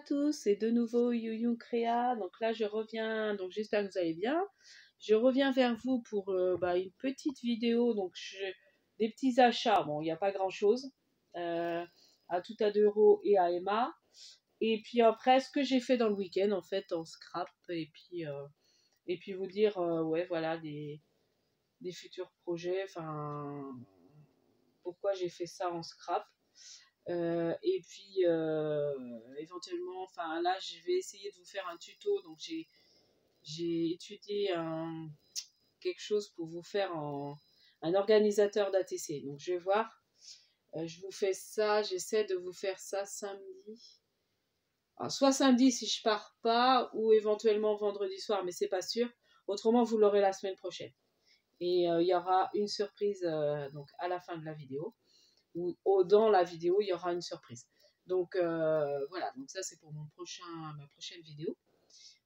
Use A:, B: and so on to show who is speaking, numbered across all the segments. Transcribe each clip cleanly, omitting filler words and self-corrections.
A: tous, c'est de nouveau YuYu Créa. Donc là, je reviens, donc j'espère que vous allez bien. Je reviens vers vous pour une petite vidéo, donc des petits achats. Bon, il n'y a pas grand-chose, à tout à 2 € et à Emma. Et puis après, ce que j'ai fait dans le week-end, en fait, en scrap. Et puis vous dire, ouais, voilà, des futurs projets, enfin, pourquoi j'ai fait ça en scrap. Et puis éventuellement, enfin là je vais essayer de vous faire un tuto. Donc j'ai étudié quelque chose pour vous faire un organisateur d'ATC. Donc je vais voir, je vous fais ça, j'essaie de vous faire ça samedi. Alors, soit samedi si je pars pas, ou éventuellement vendredi soir, mais c'est pas sûr. Autrement vous l'aurez la semaine prochaine. Et il y aura une surprise donc à la fin de la vidéo. Ou dans la vidéo, il y aura une surprise. Donc voilà, donc ça c'est pour ma prochaine vidéo.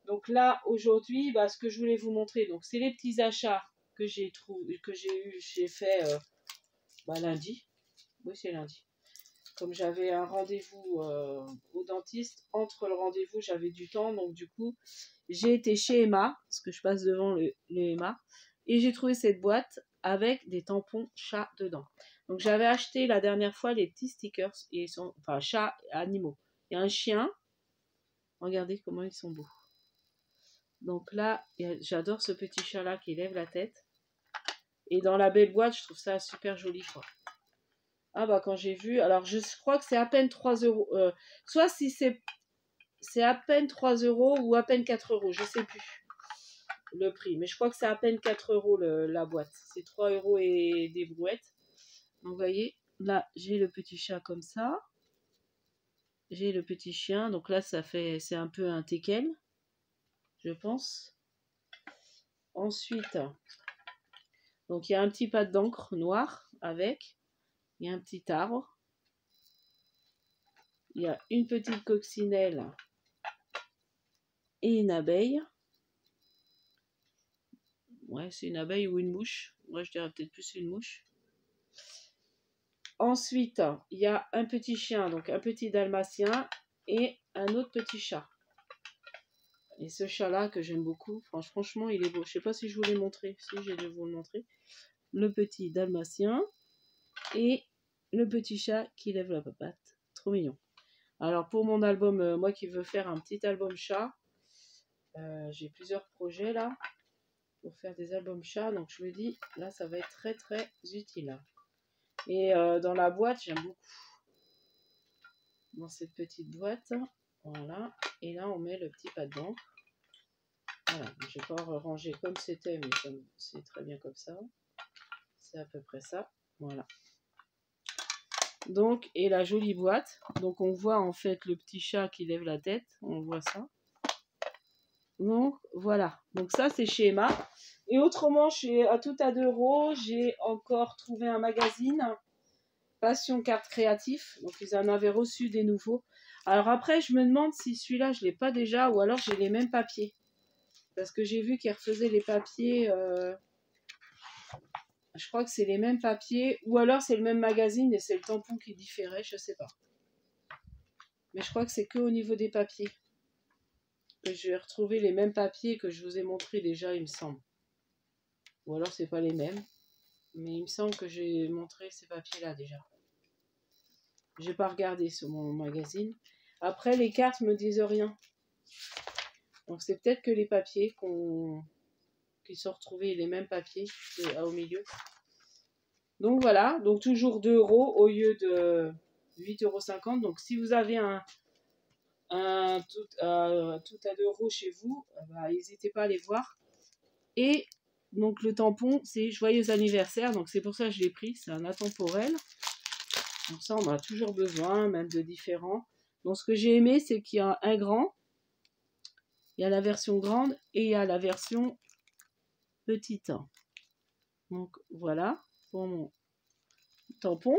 A: Donc là, aujourd'hui, ce que je voulais vous montrer, donc c'est les petits achats que j'ai fait lundi. Oui, c'est lundi. Comme j'avais un rendez-vous au dentiste, entre le rendez-vous, j'avais du temps. Donc du coup, j'ai été chez Emma, parce que je passe devant le Emma, et j'ai trouvé cette boîte avec des tampons chats dedans. Donc j'avais acheté la dernière fois les petits stickers, et enfin chats animaux. Il y a un chien, regardez comment ils sont beaux. Donc là, j'adore ce petit chat là qui lève la tête. Et dans la belle boîte, je trouve ça super joli quoi. Ah quand j'ai vu, alors je crois que c'est à peine 3 €. Soit si c'est à peine 3 € ou à peine 4 €, je sais plus le prix. Mais je crois que c'est à peine 4 € la boîte. C'est 3 € et des brouettes. Donc vous voyez, là j'ai le petit chat comme ça. J'ai le petit chien. Donc là c'est un peu un teckel, je pense. Ensuite, donc il y a un petit pad d'encre noir avec. Il y a un petit arbre. Il y a une petite coccinelle et une abeille. Ouais, c'est une abeille ou une mouche. Moi, je dirais peut-être plus une mouche. Ensuite, il y a un petit chien, donc un petit dalmatien et un autre petit chat. Et ce chat-là que j'aime beaucoup, franchement, il est beau. Je ne sais pas si je vous l'ai montré. Si, j'ai dû vous le montrer. Le petit dalmatien et le petit chat qui lève la papatte. Trop mignon. Alors, pour mon album, moi qui veux faire un petit album chat, j'ai plusieurs projets là pour faire des albums chats. Donc, je me dis, là, ça va être très, très utile. Et dans la boîte, j'aime beaucoup. Dans cette petite boîte, voilà. Et là, on met le petit pad d'encre. Voilà, je vais pas ranger comme c'était, mais c'est très bien comme ça. C'est à peu près ça. Voilà. Donc, et la jolie boîte. Donc, on voit en fait le petit chat qui lève la tête. On voit ça. Donc, voilà. Donc, ça, c'est chez Emma. Et autrement, à tout à 2 €, j'ai encore trouvé un magazine. Passion Carte Créatif. Donc, ils en avaient reçu des nouveaux. Alors après, je me demande si celui-là, je ne l'ai pas déjà, ou alors j'ai les mêmes papiers. Parce que j'ai vu qu'ils refaisaient les papiers. Je crois que c'est les mêmes papiers. Ou alors c'est le même magazine et c'est le tampon qui différait, je ne sais pas. Mais je crois que c'est que au niveau des papiers que je vais retrouver les mêmes papiers que je vous ai montré déjà, il me semble. Ou alors c'est pas les mêmes. Mais il me semble que j'ai montré ces papiers-là déjà. J'ai pas regardé sur mon magazine. Après, les cartes me disent rien. Donc c'est peut-être que les papiers qui sont retrouvés, les mêmes papiers au milieu. Donc voilà, donc toujours 2 € au lieu de 8,50 €. Donc si vous avez tout à 2 € chez vous, n'hésitez pas à les voir. Et donc le tampon, c'est joyeux anniversaire. Donc c'est pour ça que je l'ai pris, c'est un intemporel. Donc ça, on en a toujours besoin, même de différents. Donc ce que j'ai aimé, c'est qu'il y a un grand. Il y a la version grande et il y a la version petite. Donc voilà pour mon tampon.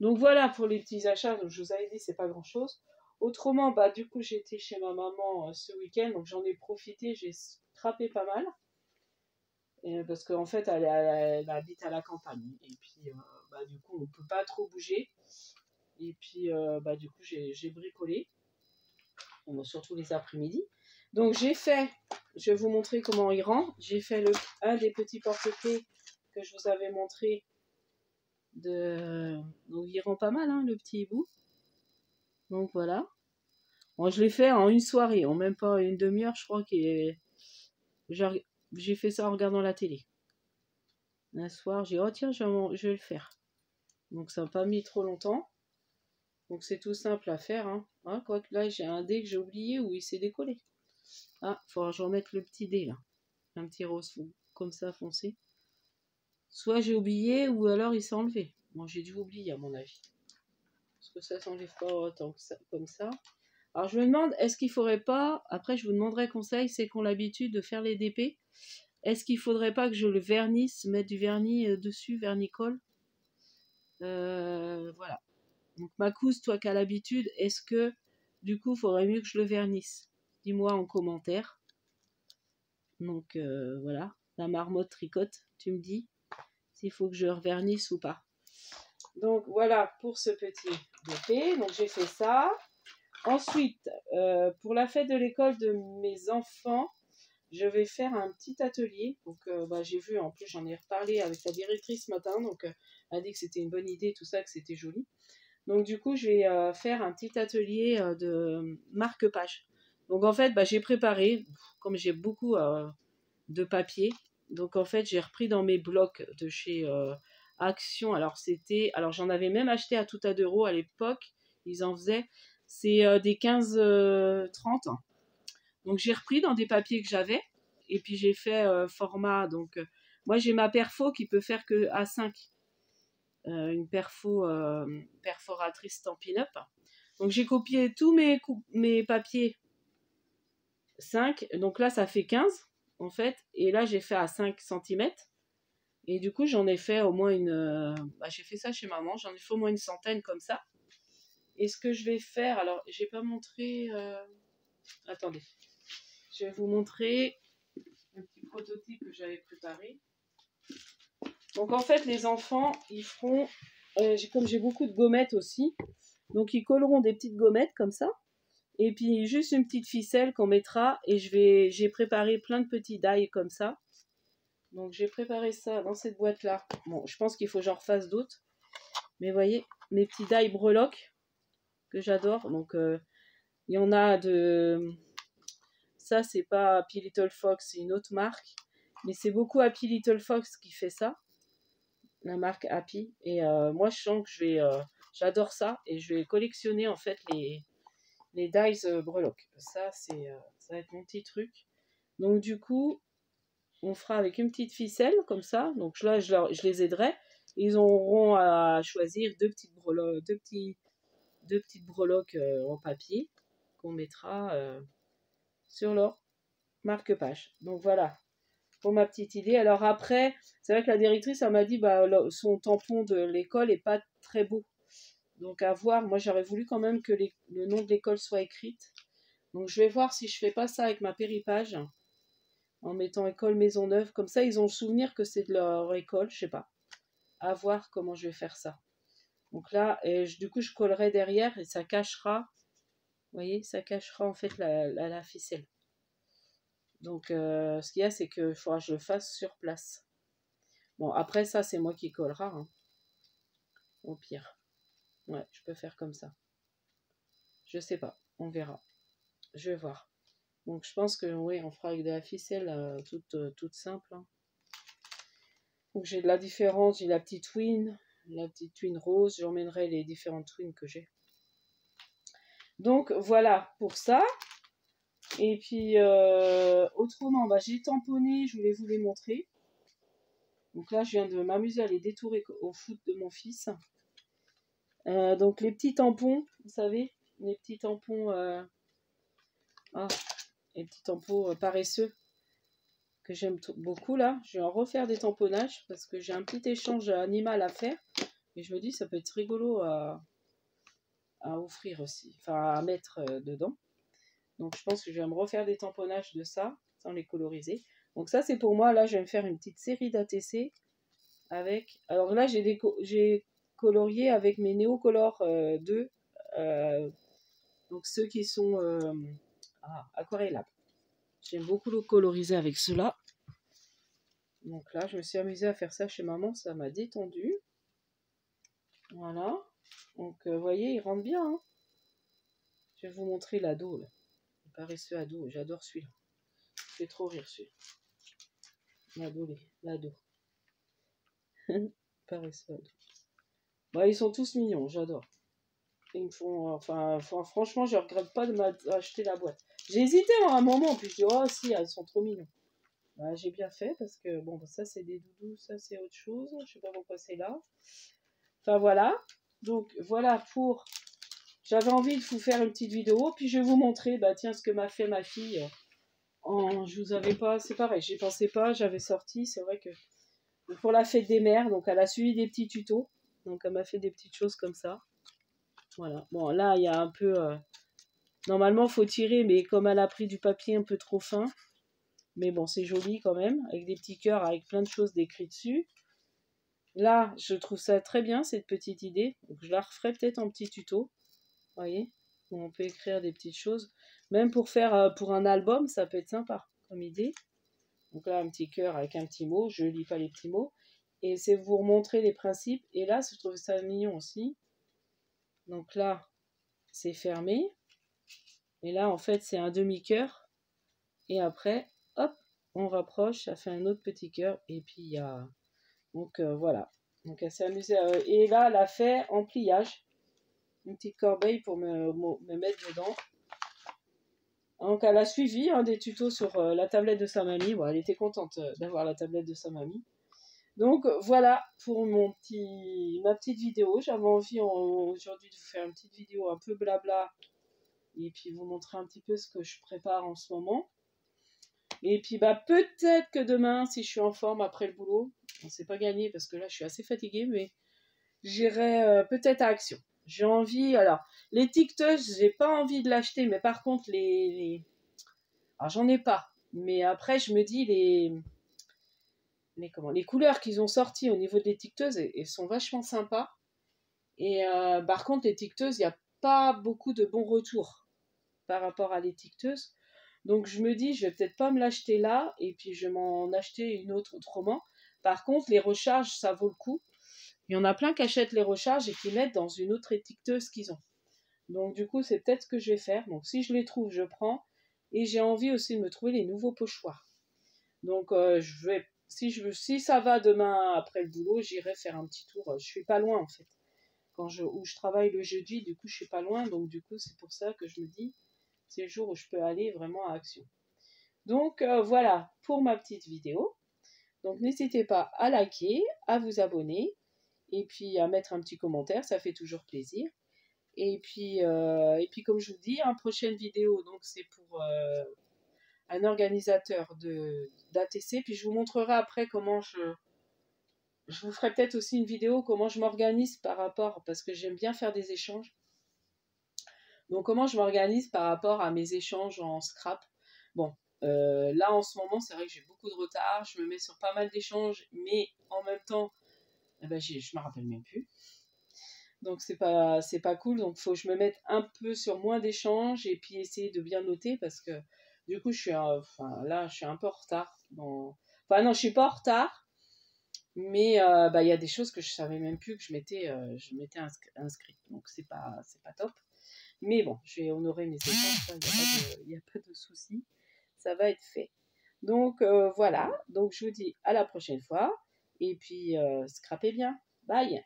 A: Donc voilà pour les petits achats. Donc je vous avais dit, c'est pas grand chose. Autrement, du coup, j'étais chez ma maman ce week-end. Donc j'en ai profité, j'ai scrapé pas mal. Parce qu'en fait, elle habite à la campagne. Et puis, du coup, on ne peut pas trop bouger. Et puis, du coup, j'ai bricolé. bon, surtout les après-midi. Donc j'ai fait, je vais vous montrer comment il rend. J'ai fait un des petits porte-clés que je vous avais montré. Donc il rend pas mal, hein, le petit hibou. Donc voilà. Bon, je l'ai fait en une soirée, en même pas une demi-heure, je crois. J'ai fait ça en regardant la télé. Un soir, j'ai dit, oh tiens, je vais le faire. Donc ça n'a pas mis trop longtemps. Donc c'est tout simple à faire. Hein. Ah, quoique là, j'ai un dé que j'ai oublié où il s'est décollé. Ah, il faudra que je remette le petit dé là. Un petit rose comme ça foncé. Soit j'ai oublié ou alors il s'est enlevé. Bon, j'ai dû oublier à mon avis. Parce que ça s'enlève pas autant que ça, comme ça. Alors je me demande, est-ce qu'il faudrait pas, après je vous demanderai conseil, c'est qu'on a l'habitude de faire les DP. Est-ce qu'il faudrait pas que je le vernisse, mettre du vernis dessus, vernicole voilà. Donc Macousse, toi qui as l'habitude, est-ce que du coup il faudrait mieux que je le vernisse? Dis-moi en commentaire. Donc voilà, la marmotte tricote, tu me dis s'il faut que je revernisse ou pas. Donc voilà pour ce petit DP, donc j'ai fait ça. Ensuite, pour la fête de l'école de mes enfants, je vais faire un petit atelier. Donc j'ai vu, en plus j'en ai reparlé avec la directrice ce matin, donc elle a dit que c'était une bonne idée, tout ça, que c'était joli. Donc du coup, je vais faire un petit atelier de marque-page. Donc en fait, j'ai préparé, comme j'ai beaucoup de papier, donc en fait, j'ai repris dans mes blocs de chez Action. Alors j'en avais même acheté à tout à 2 € à l'époque, ils en faisaient, c'est des 15-30. Donc j'ai repris dans des papiers que j'avais, et puis j'ai fait format, donc moi j'ai ma perfo qui peut faire que A5. Une perforatrice Stampin' Up. Donc j'ai copié tous mes papiers 5, donc là ça fait 15 en fait, et là j'ai fait à 5 cm, et du coup j'en ai fait au moins j'ai fait ça chez maman, j'en ai fait au moins une centaine comme ça. Et ce que je vais faire, alors j'ai pas montré, attendez, je vais vous montrer un petit prototype que j'avais préparé. Donc en fait les enfants ils feront, comme j'ai beaucoup de gommettes aussi, donc ils colleront des petites gommettes comme ça, et puis juste une petite ficelle qu'on mettra, et j'ai préparé plein de petits die comme ça. Donc j'ai préparé ça dans cette boîte là. Bon, je pense qu'il faut que j'en refasse d'autres, mais vous voyez mes petits die breloques que j'adore. Donc il y en a ça c'est pas Happy Little Fox, c'est une autre marque, mais c'est beaucoup Happy Little Fox qui fait ça, la marque Happy. Et moi je sens que j'adore ça, et je vais collectionner en fait les dies breloques. Ça va être mon petit truc. Donc du coup on fera avec une petite ficelle comme ça. Donc là je les aiderai. Ils auront à choisir deux petites breloques en papier qu'on mettra sur leur marque-page. Donc voilà pour ma petite idée. Alors après, c'est vrai que la directrice elle m'a dit son tampon de l'école est pas très beau. Donc à voir, moi j'aurais voulu quand même que le nom de l'école soit écrit. Donc je vais voir si je fais pas ça avec ma péripage, en mettant école Maisonneuve. Comme ça ils ont le souvenir que c'est de leur école, je sais pas. À voir comment je vais faire ça. Donc là, du coup je collerai derrière et ça cachera, vous voyez, ça cachera en fait la ficelle. Donc ce qu'il y a, c'est qu'il faudra que je le fasse sur place. Bon, après ça c'est moi qui collera, hein. Au pire. Ouais, je peux faire comme ça. Je sais pas, on verra. Je vais voir. Donc je pense que oui, on fera avec de la ficelle toute simple. Hein. Donc j'ai de la différence, j'ai la petite twin rose, j'emmènerai les différentes twins que j'ai. Donc voilà pour ça. Et puis autrement, j'ai tamponné, je voulais vous les montrer. Donc là je viens de m'amuser à les détourer au foot de mon fils. Donc les petits tampons, vous savez, les petits tampons les petits tampons paresseux que j'aime beaucoup là. Je vais en refaire des tamponnages parce que j'ai un petit échange animal à faire, et je me dis ça peut être rigolo à offrir aussi, enfin à mettre dedans. Donc je pense que je vais me refaire des tamponnages de ça sans les coloriser. Donc ça c'est pour moi. Là je vais me faire une petite série d'ATC avec, alors là j'ai colorié avec mes Neocolor 2 Donc ceux qui sont aquarellables. J'aime beaucoup le coloriser avec ceux-là. Donc là, je me suis amusée à faire ça chez maman, ça m'a détendu. Voilà. Donc, vous voyez, il rentre bien. Hein. Je vais vous montrer l'ado, là. Le paresseux ado, j'adore celui-là. Il fait trop rire, celui-là. L'ado. Paresseux ado. Bah, ils sont tous mignons, j'adore. Ils me font, enfin, franchement, je regrette pas de m'acheter la boîte. J'ai hésité à un moment, puis je dis, oh si, elles sont trop mignons. Bah, j'ai bien fait, parce que, bon, ça c'est des doudous, ça c'est autre chose. Je sais pas pourquoi c'est là. Enfin, voilà. Donc, voilà pour... J'avais envie de vous faire une petite vidéo, puis je vais vous montrer, bah tiens, ce que m'a fait ma fille. Je vous avais pas, c'est pareil, j'y pensais pas, j'avais sorti, c'est vrai que pour la fête des mères, donc elle a suivi des petits tutos, donc elle m'a fait des petites choses comme ça. Voilà, bon là il y a un peu, normalement il faut tirer, mais comme elle a pris du papier un peu trop fin, mais bon c'est joli quand même, avec des petits cœurs, avec plein de choses décrites dessus. Là, je trouve ça très bien, cette petite idée, donc je la referai peut-être en petit tuto. Vous voyez, on peut écrire des petites choses. Même pour faire pour un album, ça peut être sympa comme idée. Donc là, un petit cœur avec un petit mot. Je ne lis pas les petits mots. Et c'est vous remontrer les principes. Et là, je trouve ça mignon aussi. Donc là, c'est fermé. Et là, en fait, c'est un demi-cœur. Et après, hop, on rapproche. Ça fait un autre petit cœur. Et puis, il y a... Donc, voilà. Donc, elle s'est amusée. Et là, elle a fait en pliage. Une petite corbeille pour me mettre dedans. Donc elle a suivi des tutos sur la tablette de sa mamie. Bon, elle était contente d'avoir la tablette de sa mamie. Donc voilà pour ma petite vidéo. J'avais envie aujourd'hui de vous faire une petite vidéo un peu blabla. Et puis vous montrer un petit peu ce que je prépare en ce moment. Et puis bah peut-être que demain, si je suis en forme après le boulot, on s'est pas gagné parce que là je suis assez fatiguée, mais j'irai peut-être à Action. J'ai envie, alors, l'étiqueteuse, j'ai pas envie de l'acheter, mais par contre, alors, j'en ai pas. Mais après, je me dis, les couleurs qu'ils ont sorties au niveau de l'étiqueteuse, elles sont vachement sympas. Et par contre, l'étiqueteuse, il n'y a pas beaucoup de bons retours par rapport à l'étiqueteuse. Donc, je me dis, je vais peut-être pas me l'acheter là, et puis je vais m'en acheter une autre autrement. Par contre, les recharges, ça vaut le coup. Il y en a plein qui achètent les recharges et qui mettent dans une autre étiqueteuse qu'ils ont. Donc du coup, c'est peut-être ce que je vais faire. Donc si je les trouve, je prends. Et j'ai envie aussi de me trouver les nouveaux pochoirs. Donc si ça va demain après le boulot, j'irai faire un petit tour. Je suis pas loin en fait. Où je travaille le jeudi, du coup je suis pas loin. Donc du coup, c'est pour ça que je me dis, c'est le jour où je peux aller vraiment à Action. Donc voilà pour ma petite vidéo. Donc n'hésitez pas à liker, à vous abonner. Et puis à mettre un petit commentaire, ça fait toujours plaisir. Et puis comme je vous dis, une prochaine vidéo, donc c'est pour un organisateur d'ATC. Puis je vous montrerai après comment je vous ferai peut-être aussi une vidéo comment je m'organise par rapport, parce que j'aime bien faire des échanges. Donc comment je m'organise par rapport à mes échanges en scrap. Bon, là en ce moment, c'est vrai que j'ai beaucoup de retard, je me mets sur pas mal d'échanges, mais en même temps, eh ben, je me rappelle même plus. Donc c'est pas cool, donc faut que je me mette un peu sur moins d'échanges et puis essayer de bien noter parce que du coup je suis un peu en retard. Enfin non, je suis pas en retard, mais il y a des choses que je savais même plus que je m'étais inscrite, donc c'est pas top. Mais bon, je vais honorer mes échanges, il n'y a pas de souci, ça va être fait. Donc voilà, donc je vous dis à la prochaine fois et puis scrapez bien, bye.